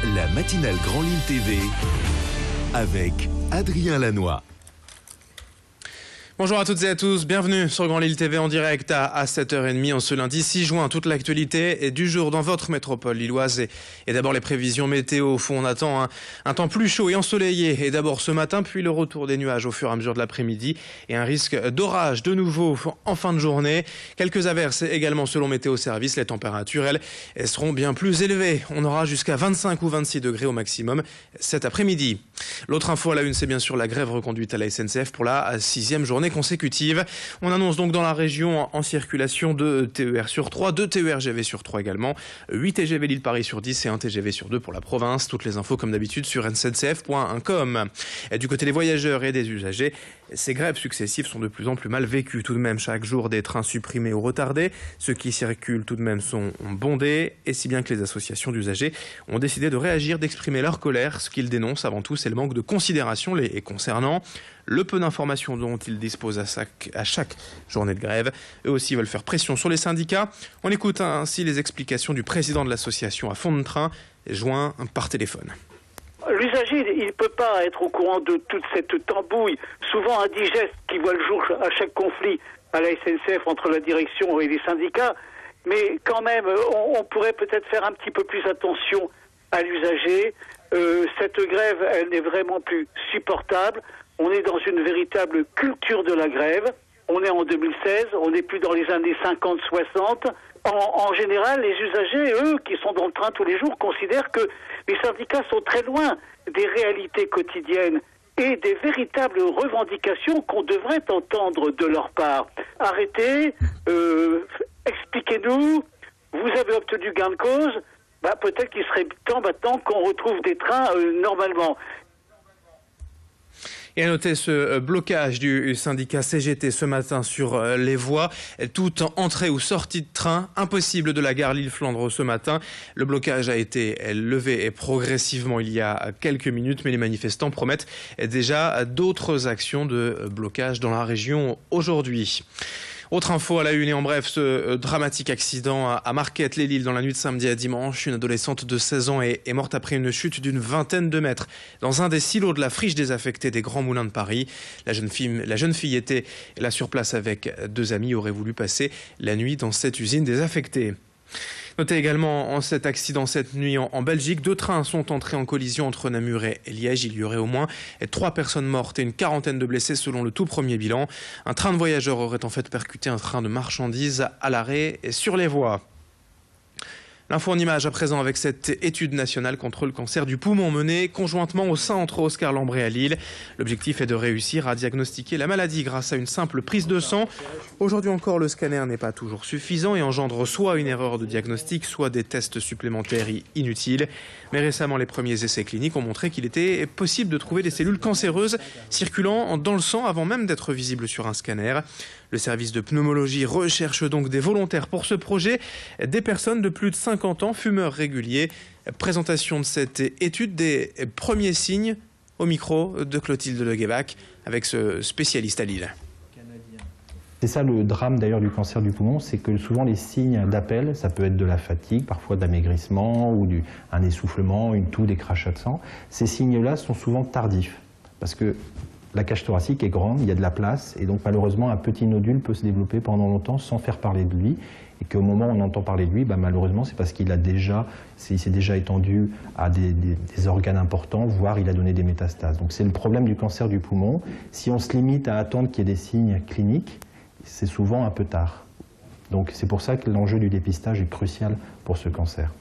La matinale Grand Lille TV avec Adrien Lanois. Bonjour à toutes et à tous, bienvenue sur Grand Lille TV en direct à 7h30 en ce lundi 6 juin. Toute l'actualité du jour dans votre métropole lilloise et d'abord les prévisions météo. On attend un temps plus chaud et ensoleillé et d'abord ce matin, puis le retour des nuages au fur et à mesure de l'après-midi et un risque d'orage de nouveau en fin de journée. Quelques averses également selon Météo Service. Les températures, elles seront bien plus élevées. On aura jusqu'à 25 ou 26 degrés au maximum cet après-midi. L'autre info à la une, c'est bien sûr la grève reconduite à la SNCF pour la 6e journée consécutive. On annonce donc dans la région en circulation 2 TER sur 3, 2 TER-GV sur 3 également, 8 TGV Lille-Paris sur 10 et 1 TGV sur 2 pour la province. Toutes les infos comme d'habitude sur sncf.com. Du côté des voyageurs et des usagers, ces grèves successives sont de plus en plus mal vécues. Tout de même, chaque jour, des trains supprimés ou retardés. Ceux qui circulent tout de même sont bondés, et si bien que les associations d'usagers ont décidé de réagir, d'exprimer leur colère. Ce qu'ils dénoncent avant tout, c'est le manque de considération les concernant. Le peu d'informations dont ils disposent à chaque journée de grève. Eux aussi veulent faire pression sur les syndicats. On écoute ainsi les explications du président de l'association à fond de train, joint par téléphone. L'usager, il ne peut pas être au courant de toute cette tambouille, souvent indigeste, qui voit le jour à chaque conflit à la SNCF entre la direction et les syndicats. Mais quand même, on pourrait peut-être faire un petit peu plus attention à l'usager. Cette grève, elle n'est vraiment plus supportable. On est dans une véritable culture de la grève. On est en 2016, on n'est plus dans les années 50-60. En général, les usagers, eux, qui sont dans le train tous les jours, considèrent que les syndicats sont très loin des réalités quotidiennes et des véritables revendications qu'on devrait entendre de leur part. Arrêtez, expliquez-nous, vous avez obtenu gain de cause, peut-être qu'il serait temps maintenant qu'on retrouve des trains normalement. Et à noter ce blocage du syndicat CGT ce matin sur les voies. Toute entrée ou sortie de train impossible de la gare Lille-Flandre ce matin. Le blocage a été levé progressivement il y a quelques minutes, mais les manifestants promettent déjà d'autres actions de blocage dans la région aujourd'hui. Autre info à la une et en bref, ce dramatique accident à Marquette-les-Lilles dans la nuit de samedi à dimanche. Une adolescente de 16 ans est morte après une chute d'une vingtaine de mètres dans un des silos de la friche désaffectée des Grands Moulins de Paris. La jeune fille était là sur place avec 2 amis, aurait voulu passer la nuit dans cette usine désaffectée. Notez également en cet accident cette nuit en Belgique, 2 trains sont entrés en collision entre Namur et Liège. Il y aurait au moins 3 personnes mortes et une quarantaine de blessés selon le tout premier bilan. Un train de voyageurs aurait en fait percuté un train de marchandises à l'arrêt et sur les voies. L'info en image à présent avec cette étude nationale contre le cancer du poumon menée conjointement au centre Oscar Lambré à Lille. L'objectif est de réussir à diagnostiquer la maladie grâce à une simple prise de sang. Aujourd'hui encore, le scanner n'est pas toujours suffisant et engendre soit une erreur de diagnostic, soit des tests supplémentaires inutiles. Mais récemment, les premiers essais cliniques ont montré qu'il était possible de trouver des cellules cancéreuses circulant dans le sang avant même d'être visibles sur un scanner. Le service de pneumologie recherche donc des volontaires pour ce projet, des personnes de plus de 50 ans, fumeurs réguliers. Présentation de cette étude des premiers signes au micro de Clotilde Leguévac avec ce spécialiste à Lille. C'est ça le drame d'ailleurs du cancer du poumon, c'est que souvent les signes d'appel, ça peut être de la fatigue, parfois d'amaigrissement ou un essoufflement, une toux, des crachats de sang. Ces signes-là sont souvent tardifs parce que la cage thoracique est grande, il y a de la place et donc malheureusement un petit nodule peut se développer pendant longtemps sans faire parler de lui et qu'au moment où on entend parler de lui, malheureusement c'est parce qu'il s'est déjà étendu à des organes importants, voire il a donné des métastases. Donc c'est le problème du cancer du poumon. Si on se limite à attendre qu'il y ait des signes cliniques, c'est souvent un peu tard. Donc c'est pour ça que l'enjeu du dépistage est crucial pour ce cancer.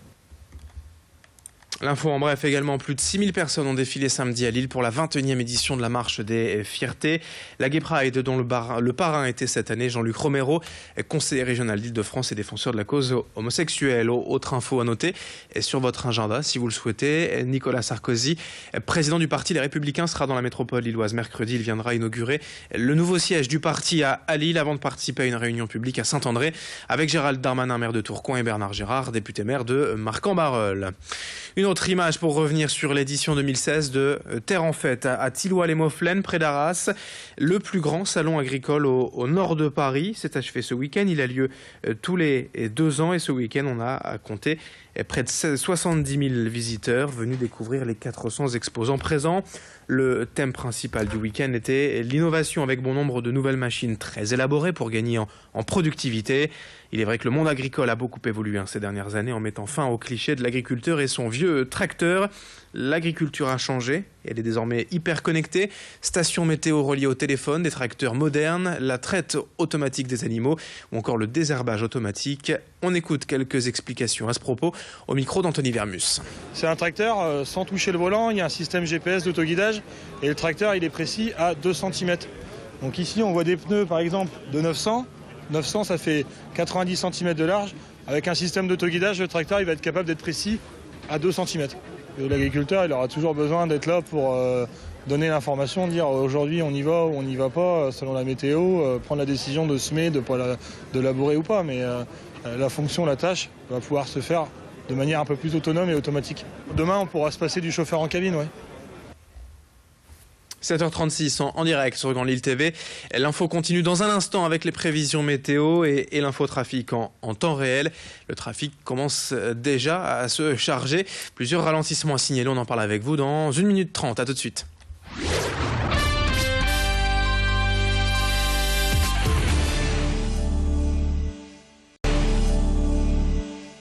L'info en bref également, plus de 6000 personnes ont défilé samedi à Lille pour la 21e édition de la Marche des Fiertés. La Gay Pride dont le parrain était cette année Jean-Luc Romero, conseiller régional d'Île-de-France et défenseur de la cause homosexuelle. Autre info à noter sur votre agenda, si vous le souhaitez, Nicolas Sarkozy, président du parti Les Républicains, sera dans la métropole lilloise mercredi. Il viendra inaugurer le nouveau siège du parti à Lille avant de participer à une réunion publique à Saint-André avec Gérald Darmanin, maire de Tourcoing, et Bernard Gérard, député maire de Marcq-en-Barœul. Une autre image pour revenir sur l'édition 2016 de Terre en Fête à Thilloy-les-Mauflaines, près d'Arras. Le plus grand salon agricole au nord de Paris s'est achevé ce week-end. Il a lieu tous les 2 ans et ce week-end, on a compté Et près de 70 000 visiteurs venus découvrir les 400 exposants présents. Le thème principal du week-end était l'innovation avec bon nombre de nouvelles machines très élaborées pour gagner en productivité. Il est vrai que le monde agricole a beaucoup évolué ces dernières années en mettant fin au cliché de l'agriculteur et son vieux tracteur. L'agriculture a changé, elle est désormais hyper connectée. Stations météo reliées au téléphone, des tracteurs modernes, la traite automatique des animaux ou encore le désherbage automatique. On écoute quelques explications à ce propos au micro d'Anthony Vermus. C'est un tracteur sans toucher le volant, il y a un système GPS d'autoguidage et le tracteur il est précis à 2 cm. Donc ici on voit des pneus par exemple de 900. 900 ça fait 90 cm de large. Avec un système d'autoguidage, le tracteur il va être capable d'être précis à 2 cm. L'agriculteur il aura toujours besoin d'être là pour donner l'information, dire aujourd'hui on y va ou on n'y va pas selon la météo, prendre la décision de semer, de labourer ou pas. Mais la fonction, la tâche va pouvoir se faire de manière un peu plus autonome et automatique. Demain on pourra se passer du chauffeur en cabine, ouais. 7h36 en direct sur Grand Lille TV. L'info continue dans un instant avec les prévisions météo et l'infotrafic en temps réel. Le trafic commence déjà à se charger. Plusieurs ralentissements à signaler. On en parle avec vous dans 1 minute 30. À tout de suite.